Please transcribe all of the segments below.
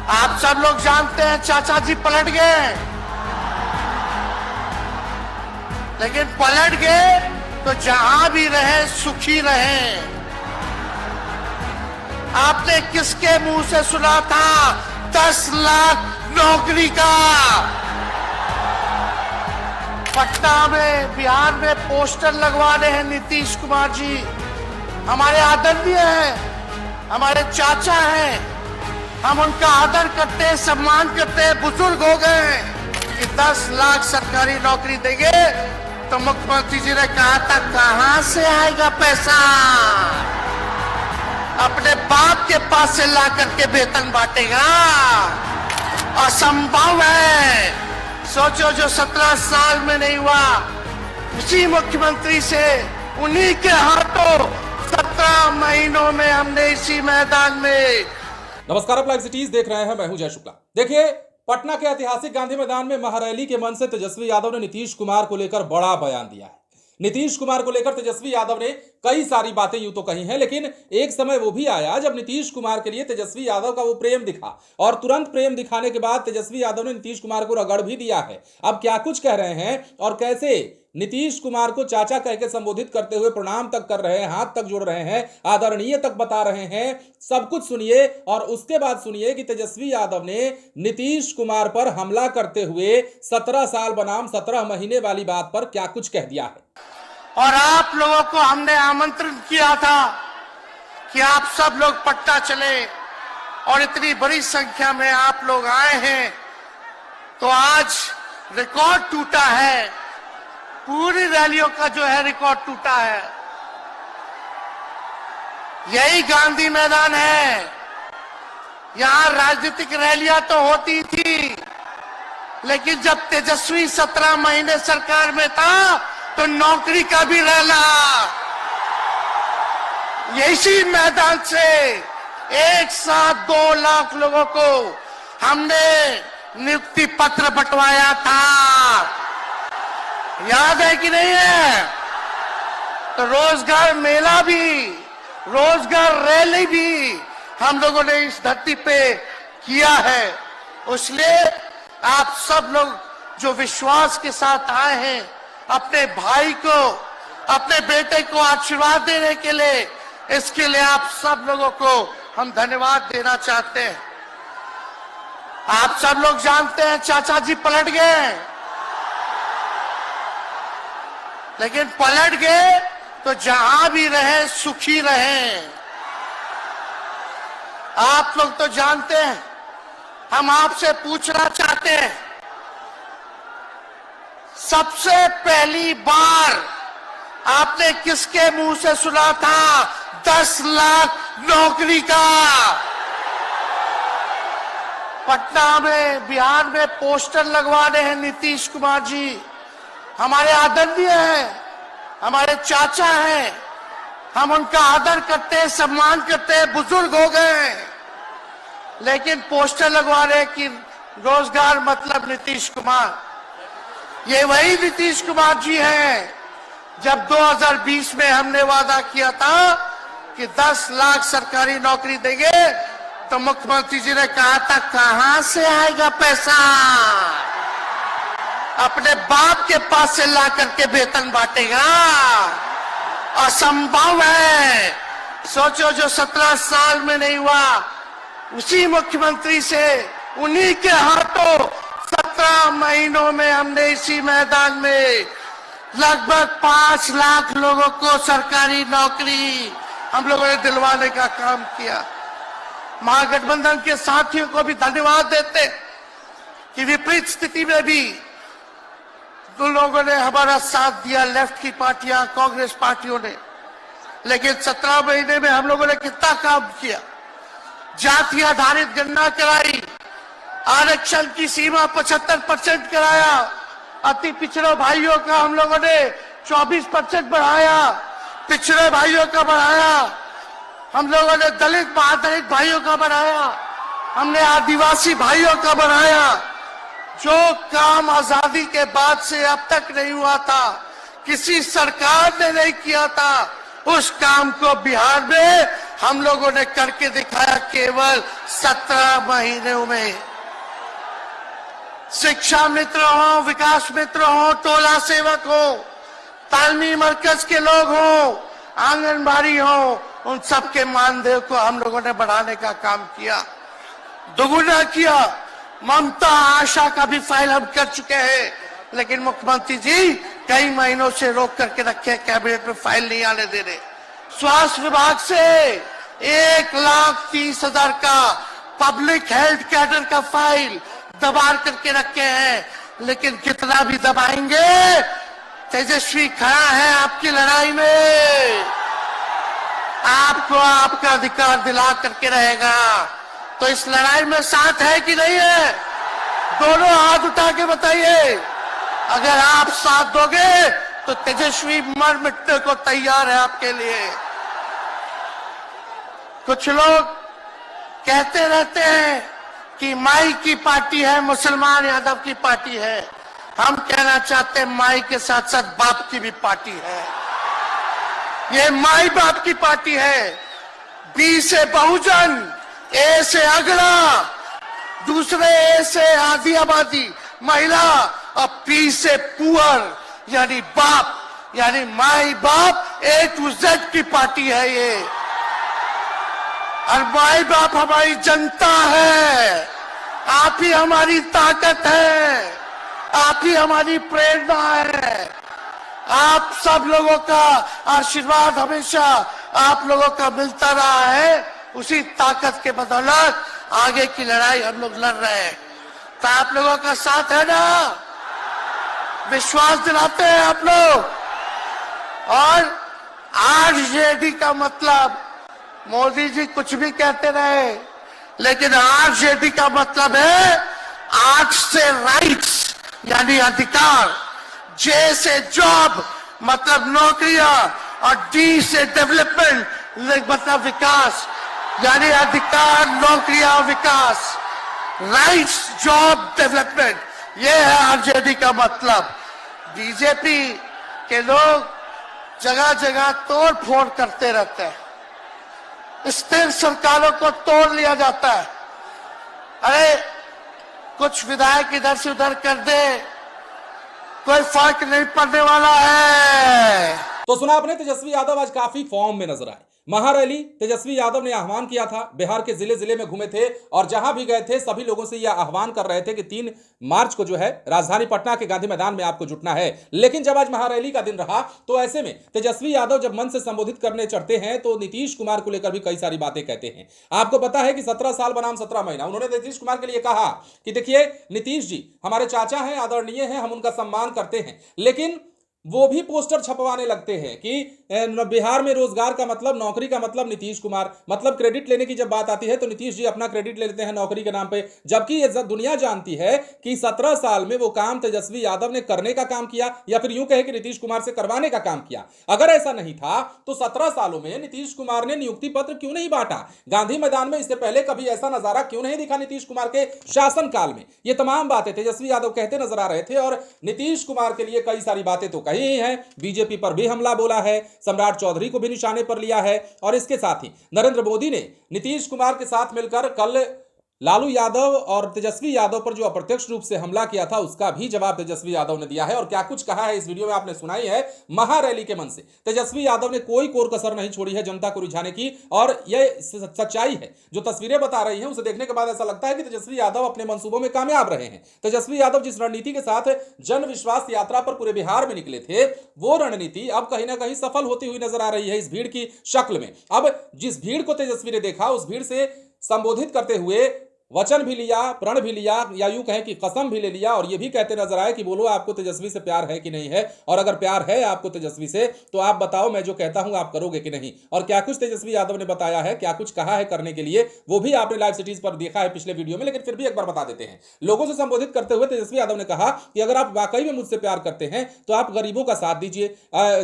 आप सब लोग जानते हैं चाचा जी पलट गए, लेकिन पलट गए तो जहां भी रहे सुखी रहे। आपने किसके मुंह से सुना था 10 लाख नौकरी का? पटना में, बिहार में पोस्टर लगवा रहे हैं नीतीश कुमार जी। हमारे आदरणीय हैं, हमारे चाचा हैं, हम उनका आदर करते हैं, सम्मान करते हैं। बुजुर्ग हो गए कि 10 लाख सरकारी नौकरी देंगे, तो मुख्यमंत्री जी ने कहा था कहां से आएगा पैसा? अपने बाप के पास से ला करके वेतन बांटेगा? असंभव है। सोचो, जो 17 साल में नहीं हुआ, उसी मुख्यमंत्री से, उन्हीं के हाथों 17 महीनों में हमने इसी मैदान में। नमस्कार, आप लाइव सिटीज देख रहे हैं, मैं हूं जय शुक्ला। देखिए, पटना के ऐतिहासिक गांधी मैदान में महारैली के मंच से तेजस्वी यादव ने नीतीश कुमार को लेकर बड़ा बयान दिया है। नीतीश कुमार को लेकर तेजस्वी यादव ने कई सारी बातें यूं तो कही हैं, लेकिन एक समय वो भी आया जब नीतीश कुमार के लिए तेजस्वी यादव का वो प्रेम दिखा, और तुरंत प्रेम दिखाने के बाद तेजस्वी यादव ने नीतीश कुमार को रगड़ भी दिया है। अब क्या कुछ कह रहे हैं और कैसे नीतीश कुमार को चाचा कह के संबोधित करते हुए प्रणाम तक कर रहे हैं, हाथ तक जोड़ रहे हैं, आदरणीय तक बता रहे हैं, सब कुछ सुनिए। और उसके बाद सुनिए कि तेजस्वी यादव ने नीतीश कुमार पर हमला करते हुए 17 साल बनाम 17 महीने वाली बात पर क्या कुछ कह दिया है। और आप लोगों को हमने आमंत्रण किया था कि आप सब लोग पटना चले, और इतनी बड़ी संख्या में आप लोग आए हैं, तो आज रिकॉर्ड टूटा है। पूरी रैलियों का जो है रिकॉर्ड टूटा है। यही गांधी मैदान है। यहां राजनीतिक रैलियां तो होती थी, लेकिन जब तेजस्वी 17 महीने सरकार में था तो नौकरी का भी रैला इसी मैदान से एक साथ 2 लाख लोगों को हमने नियुक्ति पत्र बंटवाया था। याद है कि नहीं है? तो रोजगार मेला भी, रोजगार रैली भी हम लोगों ने इस धरती पे किया है। इसलिए आप सब लोग जो विश्वास के साथ आए हैं, अपने भाई को, अपने बेटे को आशीर्वाद देने के लिए, इसके लिए आप सब लोगों को हम धन्यवाद देना चाहते हैं। आप सब लोग जानते हैं चाचा जी पलट गए, लेकिन पलट गए तो जहां भी रहे सुखी रहे। आप लोग तो जानते हैं, हम आपसे पूछना चाहते हैं, सबसे पहली बार आपने किसके मुंह से सुना था 10 लाख नौकरी का? पटना में, बिहार में पोस्टर लगवा रहे हैं नीतीश कुमार जी। हमारे आदरणीय हैं, हमारे चाचा हैं, हम उनका आदर करते हैं, सम्मान करते हैं। बुजुर्ग हो गए, लेकिन पोस्टर लगवा रहे हैं कि रोजगार मतलब नीतीश कुमार। ये वही नीतीश कुमार जी हैं जब 2020 में हमने वादा किया था कि 10 लाख सरकारी नौकरी देंगे, तो मुख्यमंत्री जी ने कहा था कहां से आएगा पैसा? अपने बाप के पास से ला करके वेतन बांटेगा? असंभव है। सोचो, जो 17 साल में नहीं हुआ, उसी मुख्यमंत्री से, उन्हीं के हाथों 17 महीनों में हमने इसी मैदान में लगभग 5 लाख लोगों को सरकारी नौकरी हम लोगों ने दिलवाने का काम किया। महागठबंधन के साथियों को भी धन्यवाद देते कि विपरीत स्थिति में भी तो लोगों ने हमारा साथ दिया, लेफ्ट की पार्टियां, कांग्रेस पार्टियों ने। लेकिन 17 महीने में हम लोगों ने कितना काम किया। जाति आधारित गणना कराई, आरक्षण की सीमा 75% कराया, अति पिछड़े भाइयों का हम लोगों ने 24% बढ़ाया, पिछड़े भाइयों का बढ़ाया, हम लोगों ने दलित महादलित भाइयों का बढ़ाया, हमने आदिवासी भाइयों का बढ़ाया। जो काम आजादी के बाद से अब तक नहीं हुआ था, किसी सरकार ने नहीं किया था, उस काम को बिहार में हम लोगों ने करके दिखाया केवल 17 महीनों में। शिक्षा मित्र हो, विकास मित्र हो, टोला सेवक हो, तालमी मरकज के लोग हो, आंगनबाड़ी हो, उन सबके मानदेय को हम लोगों ने बढ़ाने का काम किया, दोगुना किया। ममता आशा का भी फाइल हम कर चुके हैं, लेकिन मुख्यमंत्री जी कई महीनों से रोक करके रखे, कैबिनेट में फाइल नहीं आने दे रहे। स्वास्थ्य विभाग से 1,30,000 का पब्लिक हेल्थ कैडर का फाइल दबा करके रखे हैं, लेकिन कितना भी दबाएंगे, तेजस्वी खड़ा है आपकी लड़ाई में, आपको आपका अधिकार दिला करके रहेगा। तो इस लड़ाई में साथ है कि नहीं है? दोनों हाथ उठा के बताइए। अगर आप साथ दोगे तो तेजस्वी मर मिटने को तैयार है आपके लिए। कुछ लोग कहते रहते हैं कि माई की पार्टी है, मुसलमान यादव की पार्टी है। हम कहना चाहते हैं माई के साथ साथ बाप की भी पार्टी है। ये माई बाप की पार्टी है। बी से बहुजन, ए से अगड़ा, दूसरे ए से आधी आबादी महिला, और पी से पुअर यानी बाप, यानी माई बाप ए टू जेड की पार्टी है ये। और माई बाप हमारी जनता है, आप ही हमारी ताकत है, आप ही हमारी प्रेरणा है। आप सब लोगों का आशीर्वाद हमेशा आप लोगों का मिलता रहा है, उसी ताकत के बदौलत आगे की लड़ाई हम लोग लड़ रहे हैं। तो आप लोगों का साथ है ना? विश्वास दिलाते हैं आप लोग। और आरजेडी का मतलब, मोदी जी कुछ भी कहते रहे, लेकिन आरजेडी का मतलब है आर से राइट्स यानी अधिकार, जे से जॉब मतलब नौकरियां, और डी से डेवलपमेंट मतलब विकास, यानी अधिकार, नौकरियां, विकास, राइट्स, जॉब, डेवलपमेंट, ये है आरजेडी का मतलब। बीजेपी के लोग जगह जगह तोड़ फोड़ करते रहते हैं, स्थिर सरकारों को तोड़ लिया जाता है। अरे कुछ विधायक इधर से उधर कर दे, कोई फर्क नहीं पड़ने वाला है। तो सुना आपने, तेजस्वी यादव आज काफी फॉर्म में नजर आए। महारैली तेजस्वी यादव ने आह्वान किया था, बिहार के जिले जिले में घूमे थे और जहां भी गए थे सभी लोगों से यह आह्वान कर रहे थे कि 3 मार्च को जो है राजधानी पटना के गांधी मैदान में आपको जुटना है। लेकिन जब आज महारैली का दिन रहा तो ऐसे में तेजस्वी यादव जब मन से संबोधित करने चढ़ते हैं तो नीतीश कुमार को लेकर भी कई सारी बातें कहते हैं। आपको पता है कि 17 साल बनाम 17 महीना, उन्होंने नीतीश कुमार के लिए कहा कि देखिए नीतीश जी हमारे चाचा हैं, आदरणीय हैं, हम उनका सम्मान करते हैं, लेकिन वो भी पोस्टर छपवाने लगते हैं कि बिहार में रोजगार का मतलब, नौकरी का मतलब नीतीश कुमार, मतलब क्रेडिट लेने की जब बात आती है तो नीतीश जी अपना क्रेडिट ले लेते हैं नौकरी के नाम पे, जबकि ये दुनिया जानती है कि 17 साल में वो काम तेजस्वी यादव ने करने का काम किया, या फिर यूं कहे कि नीतीश कुमार से करवाने का काम किया। अगर ऐसा नहीं था तो 17 सालों में नीतीश कुमार ने नियुक्ति पत्र क्यों नहीं बांटा? गांधी मैदान में इससे पहले कभी ऐसा नजारा क्यों नहीं दिखा नीतीश कुमार के शासनकाल में? ये तमाम बातें तेजस्वी यादव कहते नजर आ रहे थे और नीतीश कुमार के लिए कई सारी बातें तो ही है। बीजेपी पर भी हमला बोला है, सम्राट चौधरी को भी निशाने पर लिया है, और इसके साथ ही नरेंद्र मोदी ने नीतीश कुमार के साथ मिलकर कल लालू यादव और तेजस्वी यादव पर जो अप्रत्यक्ष रूप से हमला किया था उसका भी जवाब तेजस्वी यादव ने दिया है। और क्या कुछ कहा है इस वीडियो में आपने सुनाई है। महारैली के मन से तेजस्वी यादव ने कोई कोर कसर नहीं छोड़ी है जनता को रिझाने की, और यह सच्चाई है। जो तस्वीरें बता रही हैं उसे देखने के बाद ऐसा लगता है कि तेजस्वी यादव अपने मंसूबों में कामयाब रहे हैं। तेजस्वी यादव जिस रणनीति के साथ जन विश्वास यात्रा पर पूरे बिहार में निकले थे, वो रणनीति अब कहीं ना कहीं सफल होती हुई नजर आ रही है इस भीड़ की शक्ल में। अब जिस भीड़ को तेजस्वी ने देखा, उस भीड़ से संबोधित करते हुए वचन भी लिया, प्रण भी लिया, या यूं कहें कि कसम भी ले लिया, और यह भी कहते नजर आए कि बोलो आपको तेजस्वी से प्यार है कि नहीं है, और अगर प्यार है आपको तेजस्वी से तो आप बताओ मैं जो कहता हूं आप करोगे कि नहीं। और क्या कुछ तेजस्वी यादव ने बताया है, क्या कुछ कहा है करने के लिए, वो भी आपने लाइव सिटीज पर देखा है पिछले वीडियो में, लेकिन फिर भी एक बार बता देते हैं। लोगों से संबोधित करते हुए तेजस्वी यादव ने कहा कि अगर आप वाकई में मुझसे प्यार करते हैं तो आप गरीबों का साथ दीजिए,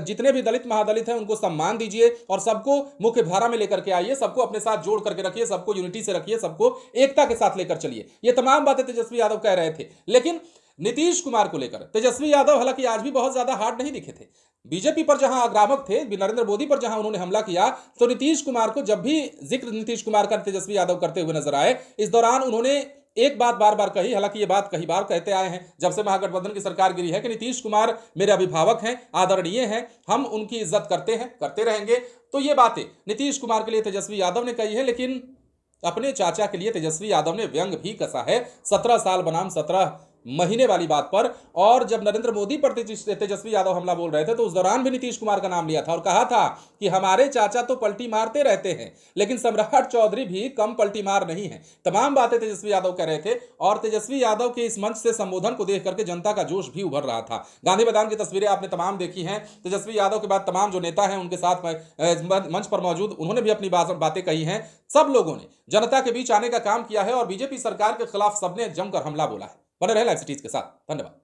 जितने भी दलित महादलित हैं उनको सम्मान दीजिए, और सबको मुख्य धारा में लेकर के आइए, सबको अपने साथ जोड़ करके रखिए, सबको यूनिटी से रखिए, सबको एकता के साथ लेकर चलिए। ये तमाम बातें तेजस्वी यादव कह रहे थे। लेकिन नीतीश कुमार को लेकर तेजस्वी यादव हालांकि आज भी बहुत ज्यादा हार्ड नहीं दिखे थे। बीजेपी पर जहां आक्रामक थे, नरेंद्र मोदी पर जहां उन्होंने हमला किया, तो नीतीश कुमार को जब भी जिक्र नीतीश कुमार का तेजस्वी यादव करते हुए नजर आए, इस दौरान उन्होंने एक बात बार बार कही, हालांकि ये बात कई बार कहते आए हैं जब से महागठबंधन की सरकार गिरी है, कि नीतीश कुमार मेरे अभिभावक हैं, आदरणीय हैं, हम उनकी इज्जत करते हैं, करते रहेंगे। तो ये बातें नीतीश कुमार के लिए तेजस्वी यादव ने कही है, लेकिन अपने चाचा के लिए तेजस्वी यादव ने व्यंग भी कसा है 17 साल बनाम 17 महीने वाली बात पर। और जब नरेंद्र मोदी पर तेजस्वी यादव हमला बोल रहे थे, तो उस दौरान भी नीतीश कुमार का नाम लिया था और कहा था कि हमारे चाचा तो पलटी मारते रहते हैं, लेकिन सम्राट चौधरी भी कम पलटी मार नहीं है। तमाम बातें तेजस्वी यादव कह रहे थे और तेजस्वी यादव के इस मंच से संबोधन को देख करके जनता का जोश भी उभर रहा था। गांधी मैदान की तस्वीरें आपने तमाम देखी हैं। तेजस्वी यादव के बाद तमाम जो नेता हैं उनके साथ मंच पर मौजूद, उन्होंने भी अपनी बातें कही हैं। सब लोगों ने जनता के बीच आने का काम किया है और बीजेपी सरकार के खिलाफ सबने जमकर हमला बोला है। बने रहे लाइव सिटीज के साथ। धन्यवाद।